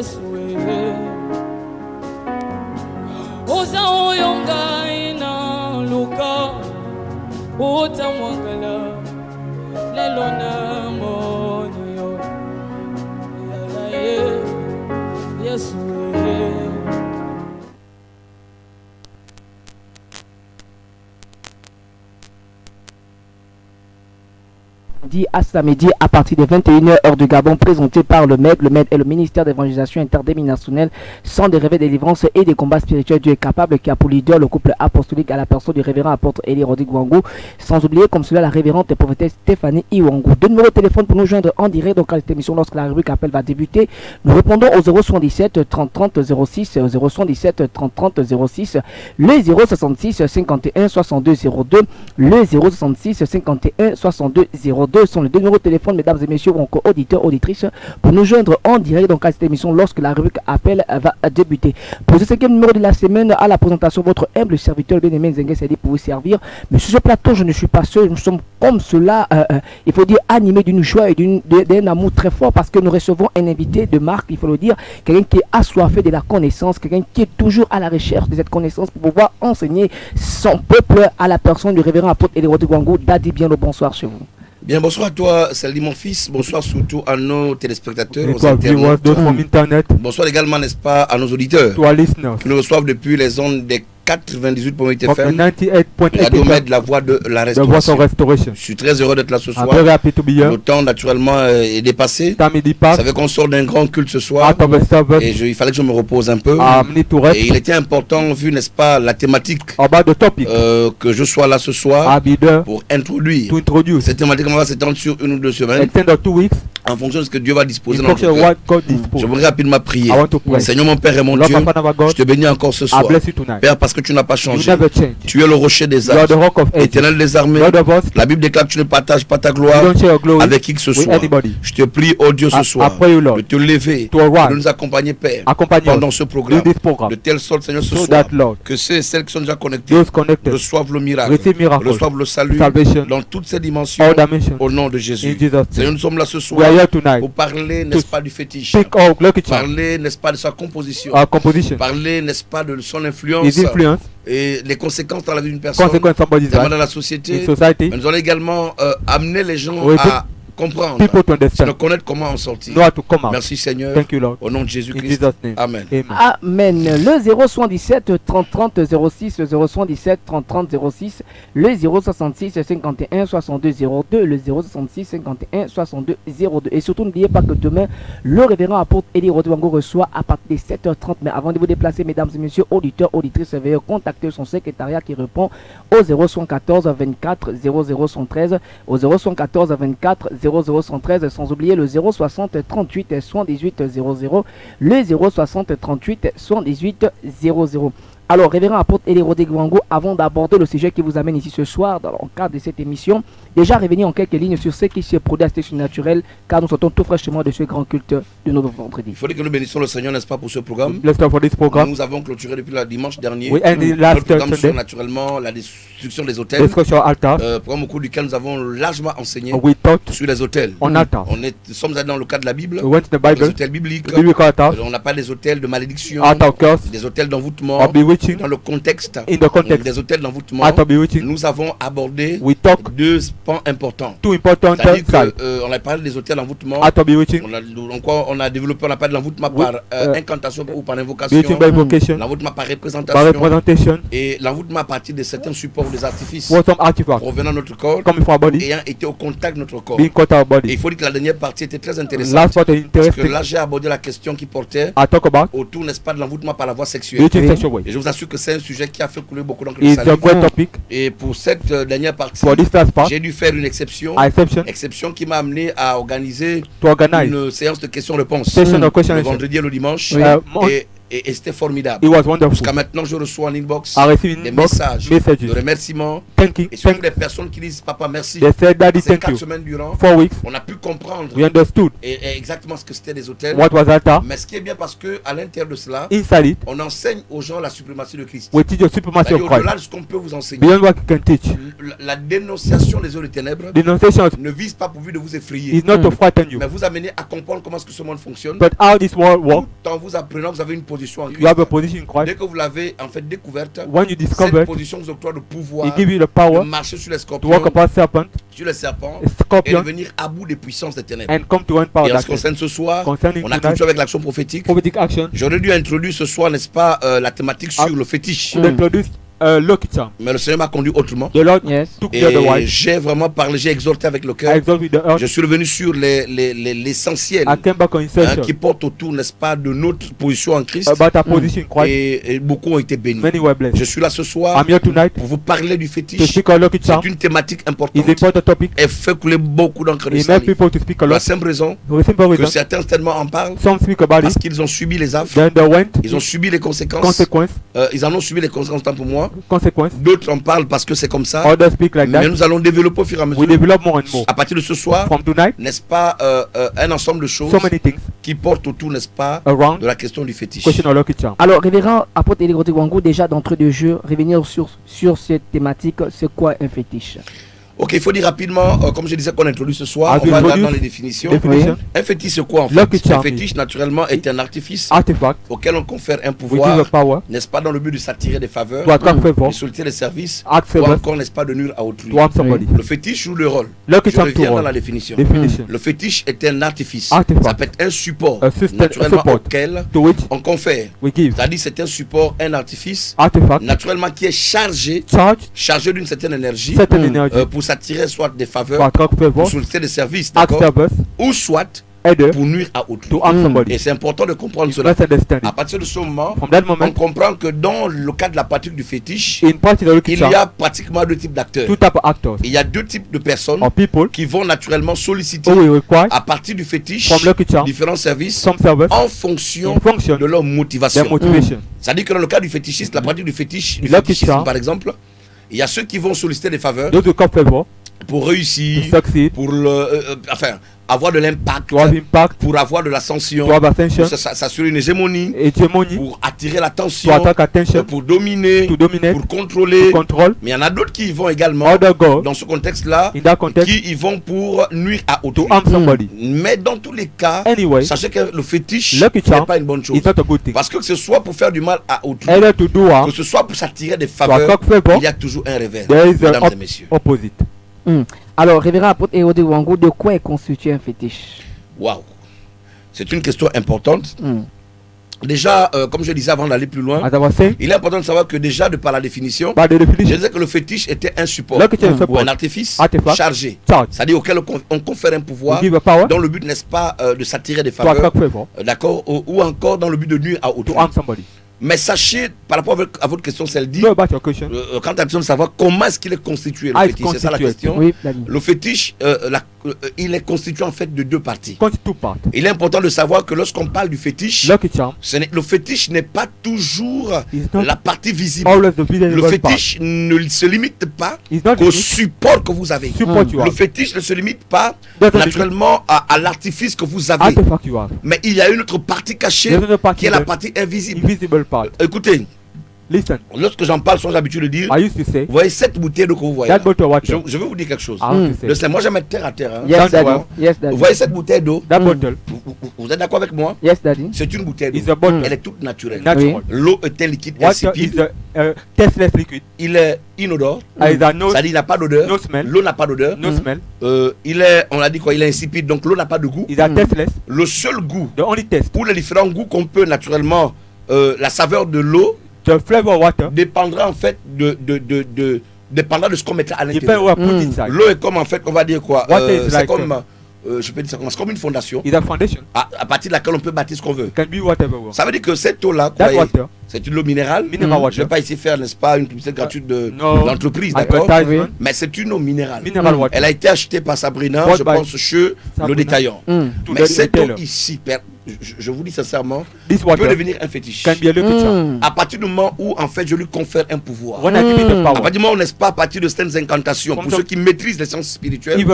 Yesu Oza oyonga ina luka Ota mwangala Lelo na moni yo Yala Yesu à samedi à partir des 21h heure du Gabon, présenté par le MED. Le MED est le ministère d'évangélisation interdénominationnelle, sans des rêves de délivrance et des combats spirituels. Dieu est capable, qui a pour leader le couple apostolique à la personne du révérend apôtre Eli Rodrigue Wangou, sans oublier comme cela la révérende prophétesse Stéphanie Iwangou. Deux numéros de téléphone pour nous joindre en direct dans cette émission lorsque la rubrique appel va débuter. Nous répondons au 077 30 30 06, 077 30 30 06, le 066 51 62 02, le 066 51 62 02 sont les deux numéros de téléphone, mesdames et messieurs, ou encore auditeurs, auditrices, pour nous joindre en direct dans cette émission lorsque la rubrique appel va débuter. Pour ce cinquième numéro de la semaine, à la présentation, votre humble serviteur bien-aimé Nzengue Sedi pour vous servir. Mais sur ce plateau, je ne suis pas seul, nous sommes comme cela, il faut dire, animés d'une joie et d'un amour très fort, parce que nous recevons un invité de marque, il faut le dire, quelqu'un qui est assoiffé de la connaissance, quelqu'un qui est toujours à la recherche de cette connaissance pour pouvoir enseigner son peuple à la personne du révérend apôtre Eli Rodrigue Wangou. Dadi, bien le bonsoir chez vous. Bien, bonsoir à toi, Salut mon fils. Bonsoir surtout à nos téléspectateurs, aux internautes. Bonsoir également, n'est-ce pas, à nos auditeurs qui nous reçoivent depuis les ondes des 98.8 FM, Radio Med, la voix de la restauration. Je suis très heureux d'être là ce soir. Le temps naturellement est dépassé. Vous savez qu'on sort d'un grand culte ce soir et il fallait que je me repose un peu. Et il était important, vu, n'est-ce pas, la thématique, que je sois là ce soir pour introduire. Cette thématique va s'étendre sur 1 ou 2 semaines en fonction de ce que Dieu va disposer dans notre cœur. Je voudrais rapidement prier. Seigneur mon Père et mon Dieu, je te bénis encore ce soir. Père, parce que tu n'as pas changé. Tu es le rocher des âges, éternel des armées. La Bible déclare que tu ne partages pas ta gloire avec qui que ce soit. Je te prie, oh Dieu, ce soir, de te lever, de nous accompagner, Père, pendant ce programme, de telle sorte, Seigneur, ce soir, que ceux et celles qui sont déjà connectés reçoivent le miracle, reçoivent le salut dans toutes ces dimensions, au nom de Jésus. Seigneur, nous sommes là ce soir pour parler, n'est-ce pas, du fétiche, parler, n'est-ce pas, de sa composition, parler, n'est-ce pas, de son influence et les conséquences dans la vie d'une personne, dans la société. Mais nous allons également amener les gens à comprendre, de connaître comment en sortir. Merci Seigneur, au nom de Jésus-Christ. Amen. Amen. Le 077 30 30 06, 077 30 30 06, le 066 51 62 02, le 066 51 62 02. Et surtout n'oubliez pas que demain, le révérend apôtre Eli Rodrigue Wangou reçoit à partir de 7h30. Mais avant de vous déplacer, mesdames et messieurs, auditeurs, auditrices, veuillez contacter son secrétariat qui répond au 014 24 0013, au 014 24 0013, sans oublier le 060 38 78 00, le 060 38 78 00. Alors, révérend apôtre Eli Rodrigue Wangou, avant d'aborder le sujet qui vous amène ici ce soir, dans le cadre de cette émission, déjà revenir en quelques lignes sur ce qui s'est produit à Station Naturelle, car nous sortons tout fraîchement de ce grand culte de notre vendredi. Il faudrait que nous bénissions le Seigneur, n'est-ce pas, pour ce programme. Nous avons clôturé depuis le dimanche dernier le programme sur naturellement la destruction des hôtels, programme au cours duquel nous avons largement enseigné sur les hôtels. Nous sommes allés dans le cadre de la Bible, les hôtels bibliques. On n'a pas des hôtels de malédiction, des hôtels d'envoûtement. Dans le contexte des hôtels d'envoûtement, nous avons abordé deux pans importants. C'est-à-dire qu'on a parlé des hôtels d'envoûtement. On a développé, on a parlé de l'envoûtement par incantation ou par invocation, l'envoûtement par représentation et l'envoûtement à partir de certains supports ou des artifices provenant de notre corps, ayant été au contact de notre corps. Et il faut dire que la dernière partie était très intéressante, parce que là j'ai abordé la question qui portait autour, n'est-ce pas, de l'envoûtement par la voie sexuelle. Et je vous assure que c'est un sujet qui a fait couler beaucoup d'encre de salive. Et pour cette dernière partie, j'ai dû faire une exception qui m'a amené à organiser une séance de questions-réponses le vendredi et le dimanche. Et c'était formidable. It was wonderful. Jusqu'à maintenant, je reçois en inbox des messages de remerciements. Et surtout des personnes qui disent papa merci. They said, Daddy, Ces thank you. 4 semaines durant, 4 weeks. on a pu comprendre We understood et exactement ce que c'était des hôtels. what was altar. Mais ce qui est bien parce que à l'intérieur de cela, Inside it, on enseigne aux gens la suprématie de Christ. we teach the supremacy of Au-delà Christ. de ce qu'on peut vous enseigner, Beyond what we can teach. la dénonciation des eaux de ténèbres Denunciation ne vise pas pour but de vous effrayer, is not to frighten you, mais vous amener à comprendre comment est-ce que ce monde fonctionne. but how this world works. Tout en vous apprenant, vous avez une position en You have a Christ. position in Christ. Dès que vous l'avez en fait découverte, When you discover cette it, position vous octroie le He pouvoir give you the de power marcher sur les to walk scorpions, upon serpent, sur les serpents a et de scorpion, venir à bout des puissances des ténèbres. and come to one power Et en ce qui darkness. concerne ce soir, Concerning on a tonight, clôturé avec l'action prophétique. prophetic action, J'aurais dû introduire ce soir, n'est-ce pas, la thématique sur le fétiche. should introduce Lucky Charm. Mais le Seigneur m'a conduit autrement. The Lord Yes. took me otherwise. Et j'ai vraiment parlé, j'ai exhorté avec le I cœur. exalt with the earth. Je suis revenu sur l'essentiel I came back on insertion qui porte autour, n'est-ce pas, de notre position en Christ. about our position in Christ. Et beaucoup ont été bénis. Many were blessed. Je suis là ce soir I'm here tonight pour vous parler du to fétiche. speak on Lucky Charm. C'est une thématique It's an importante. important topic. Elle fait couler beaucoup d'encre de It sang. makes people to speak a Pour la lot. simple raison For a simple que reason, certains certainement en parlent some speak about parce it, qu'ils ont subi les affres, then they went, ils ont subi les conséquences, consequence, ils en ont subi les conséquences tant pour moi. consequence. D'autres en parlent parce que c'est comme ça. Others speak like Mais that. nous allons développer au fur et à We mesure. develop more and more. À partir de ce soir, From tonight, n'est-ce pas, un ensemble de choses so many things qui portent autour, n'est-ce pas, around de la question du fétiche. question of Lucky Charm. Alors, révérend apôtre Eli Wango, déjà d'entrée de jeu, revenir sur cette thématique, c'est quoi un fétiche? Ok, il faut dire rapidement, comme je disais qu'on introduit ce soir, As on we va introduce dans les définitions. Definition. Un fétiche, c'est quoi en Lucky fait? Un charm fétiche, naturellement, est un artifice Artifact. auquel on confère un We give a pouvoir, power n'est-ce pas, dans le but de s'attirer des faveurs, to attract favor, de solliciter des services, act ou favor, encore, n'est-ce pas, de nuire à autrui. to harm somebody. Le fétiche joue le rôle. Lucky Je Charm reviens to dans la all. définition. Definition. Le fétiche est un artifice. Artifact. Ça peut être un support, A system, naturellement, support auquel to which on confère. we give C'est-à-dire c'est un support, un artifice, artifact, naturellement, qui est chargé d'une certaine énergie, certain energy pour s'attirer soit des to faveurs, attract favor, pour solliciter des services, act d'accord, service, ou soit either pour nuire à autrui. to harm somebody. Et c'est important de comprendre You cela. must understand À it. partir de ce moment, From that on moment, comprend que dans le cas de la pratique du fétiche, in practice of Lucky il Charm, y a pratiquement deux types d'acteurs. two type of actors Il y a deux types de personnes or people qui vont naturellement solliciter who will require à partir du fétiche from Lucky Charm différents services some service en fonction in function de leur their motivation. motivation. C'est-à-dire que dans le cas du fétichisme, la pratique du fétiche, du Lucky fétichisme charm. par exemple, il y a ceux qui vont solliciter des faveurs Those who come favor pour to réussir, succeed, pour avoir de l'impact, to have impact, pour avoir de l'ascension, to have ascension, pour s'assurer une hégémonie, hegemony, pour attirer to l'attention, attract attention, pour dominer, to dominate, pour contrôler. to control. Mais il y en a d'autres qui y vont également Other gods dans ce contexte-là, in that context qui y vont pour nuire à autrui. to harm somebody. Mais dans tous les cas, Anyway, sachez que le fétiche Lucky n'est charm pas une bonne chose. it's not a good thing. Parce que ce soit pour faire du mal à autrui, Either to do harm, que ce soit pour s'attirer des to faveurs, attract favor, il y a toujours un revers, there is mesdames an et messieurs. opposite. Alors, révérend apôtre Eli Wango, de quoi est constitué un fétiche? Waouh, c'est une question importante. Déjà, comme je disais avant d'aller plus loin, As I was saying, il est important de savoir que déjà, de par la définition, by the je definition, disais que le fétiche était un support Lucky charm ou support, un artifice artifact, chargé, charge, c'est-à-dire auquel on confère un we pouvoir give a power dans le but, n'est-ce pas, de s'attirer des to faveurs, attract favor, d'accord, ou encore dans le but de nuire à autrui. to harm somebody. Mais sachez, par rapport à votre question, celle dit, Know about your question. quand tu as besoin de savoir comment est-ce qu'il est constitué, le Ah, fétiche, c'est ça la constitué. question. Oui, Dani. Le fétiche, il est constitué en fait de deux parties. Constitute two parts. Il est important de savoir que lorsqu'on parle du fétiche, Lucky charm le fétiche n'est pas toujours is not la partie visible. always the Le visible part. fétiche ne se limite pas It's not qu'au the support que vous avez. support you Le have. fétiche ne se limite pas Doesn't naturellement à l'artifice que vous avez. Artifact you have. Mais il y a une autre partie cachée There's another part qui est la hidden, partie invisible. invisible part. Écoutez, Listen, lorsque j'en parle, sans l'habitude de dire, I used to say vous voyez cette bouteille d'eau que vous voyez that là. bottle of water. Je vais vous dire quelque chose. I want to say Moi, j'aime être terre à terre. hein. Yes, That's Daddy. why. Yes, Daddy. Vous voyez cette bouteille d'eau, that bottle vous êtes d'accord avec moi? Yes, Daddy. C'est une bouteille is d'eau. a bottle Elle est toute naturelle. natural. L'eau est un liquide Water is insipide. a tasteless liquid. Il est inodore. Is a no C'est-à-dire il n'a pas d'odeur. no smell. L'eau n'a pas d'odeur. No smell. On a dit quoi? Il est insipide, donc l'eau n'a pas de goût. Is a tasteless. Le seul goût, The only taste, ou les différents goûts qu'on peut naturellement, la saveur de l'eau the flavor of water, dépendra en fait dépendra de ce qu'on mettra à depends l'intérieur. what put inside. L'eau est comme en fait, on va dire quoi? Water is C'est like comme je peux dire ça comme une fondation. It's a foundation. À partir de laquelle on peut bâtir ce qu'on veut. Can be whatever. Ça veut dire que cette eau-là, c'est une eau minérale. Je ne vais pas ici faire, n'est-ce pas, une publicité gratuite de l'entreprise, d'accord? Mais c'est une eau minérale. Elle a été achetée par Sabrina, je pense, chez le détaillant. Mais cette eau ici, je vous dis sincèrement, peut devenir un fétiche. À partir du moment où, en fait, je lui confère un pouvoir. À partir du moment où, n'est-ce pas, à partir de certaines incantations, pour ceux qui maîtrisent les sciences spirituelles,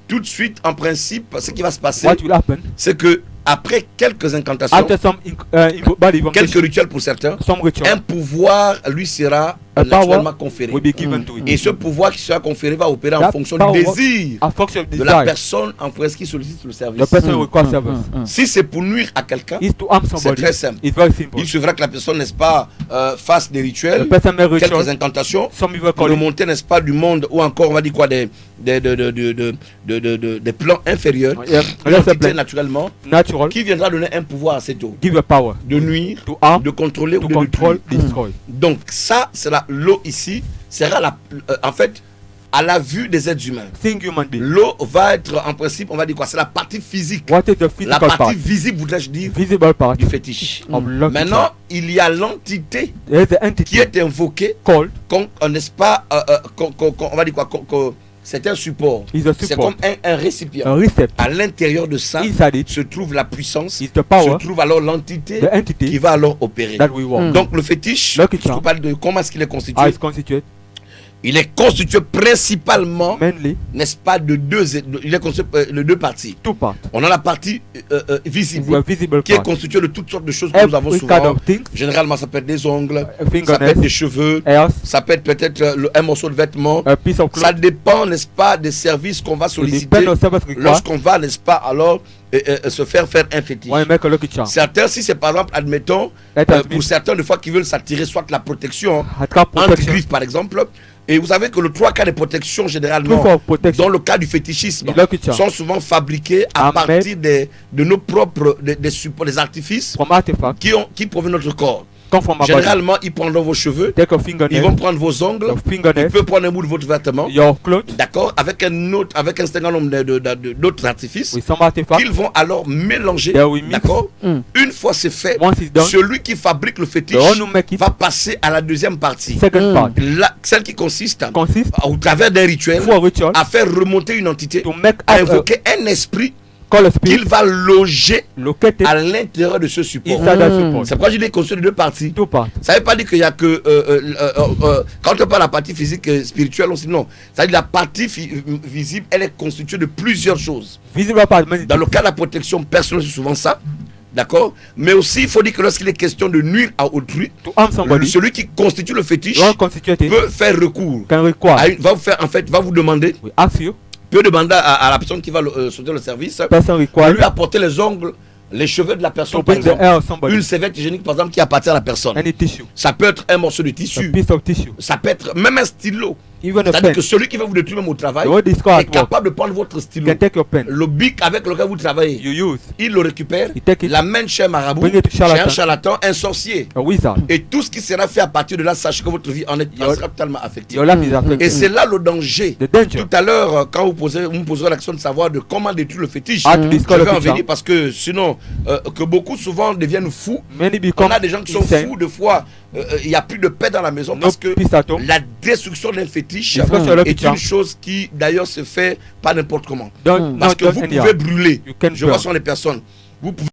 tout de suite, en principe, ce qui va se passer, c'est que après quelques incantations, quelques rituels pour certains, un pouvoir lui sera naturellement conféré. Et ce pouvoir qui sera conféré va opérer en fonction du désir de la personne en France qui sollicite le service. Si c'est pour nuire à quelqu'un, c'est très simple. Il suffira que la personne, n'est-ce pas, fasse des rituels, quelques incantations, pour remonter, n'est-ce pas, du monde, ou encore, on va dire quoi, des plans inférieurs, naturellement, qui viendra donner un pouvoir à cette eau, de nuire, de contrôler ou de détruire. Donc ça, c'est l'eau ici sera en fait à la vue des êtres humains. L'eau va être en principe, on va dire quoi, c'est la partie physique, la partie visible, voudrais-je dire, du fétiche. Maintenant, il y a l'entité qui est invoquée, n'est-ce pas, on va dire quoi, c'est un support. C'est comme un récipient. À l'intérieur de ça se trouve la puissance, se trouve alors l'entité qui va alors opérer. Donc le fétiche, je vous parle de comment est-ce qu'il est constitué. Il est constitué principalement, n'est-ce pas, de deux parties. On a la partie visible, qui est constituée de toutes sortes de choses que nous avons souvent. Généralement, ça peut être des ongles, ça peut être des cheveux, ça peut être peut-être un morceau de vêtement. Ça dépend, n'est-ce pas, des services qu'on va solliciter lorsqu'on va, n'est-ce pas, alors se faire un fétiche. Certains, si c'est par exemple, admettons, pour certains, des fois, qui veulent s'attirer soit la protection, anti-griffes par exemple. Et vous savez que le 3 quarts des protections, généralement, dans le cas du fétichisme, sont souvent fabriqués à partir de nos propres supports, des artifices qui proviennent de notre corps. Généralement, ils prendront vos cheveux, ils vont prendre vos ongles, ils peuvent prendre un bout de votre vêtement, d'accord, avec un certain nombre d'autres artifices qu'ils vont alors mélanger, d'accord. Une fois c'est fait, celui qui fabrique le fétiche va passer à la deuxième partie, celle qui consiste au travers d'un rituel à faire remonter une entité, à invoquer un esprit qu'il va loger à l'intérieur de ce support. C'est pourquoi je dis qu'on de deux parties. Ça ne veut pas dire qu'il n'y a que quand on parle de la partie physique et spirituelle, non. Ça veut dire que la partie visible, elle est constituée de plusieurs choses. Dans le cas de la protection personnelle, c'est souvent ça. D'accord. Mais aussi, il faut dire que lorsqu'il est question de nuire à autrui, celui qui constitue le fétiche peut faire recours. Va vous demander, peut demander à la personne qui va sauter le service de lui apporter les ongles, les cheveux de la personne, par exemple, une serviette hygiénique par exemple qui appartient à la personne. Ça peut être un morceau de tissu, ça peut être même un stylo. C'est-à-dire que celui qui va vous détruire même au travail est capable de prendre votre stylo, le bic avec lequel vous travaillez, il le récupère, l'amène chez un marabout, chez un charlatan, un sorcier, et tout ce qui sera fait à partir de là, sachez que votre vie en sera totalement affectée. Et c'est là le danger. Tout à l'heure, quand vous me poserez l'action de savoir de comment détruire le fétiche, je vais en venir parce que sinon, que beaucoup souvent deviennent fous. On a des gens qui sont fous, de fois il n'y a plus de paix dans la maison parce que la destruction d'un fétiche est une chose qui d'ailleurs se fait pas n'importe comment. Parce que vous pouvez brûler, je vois sur les personnes, vous pouvez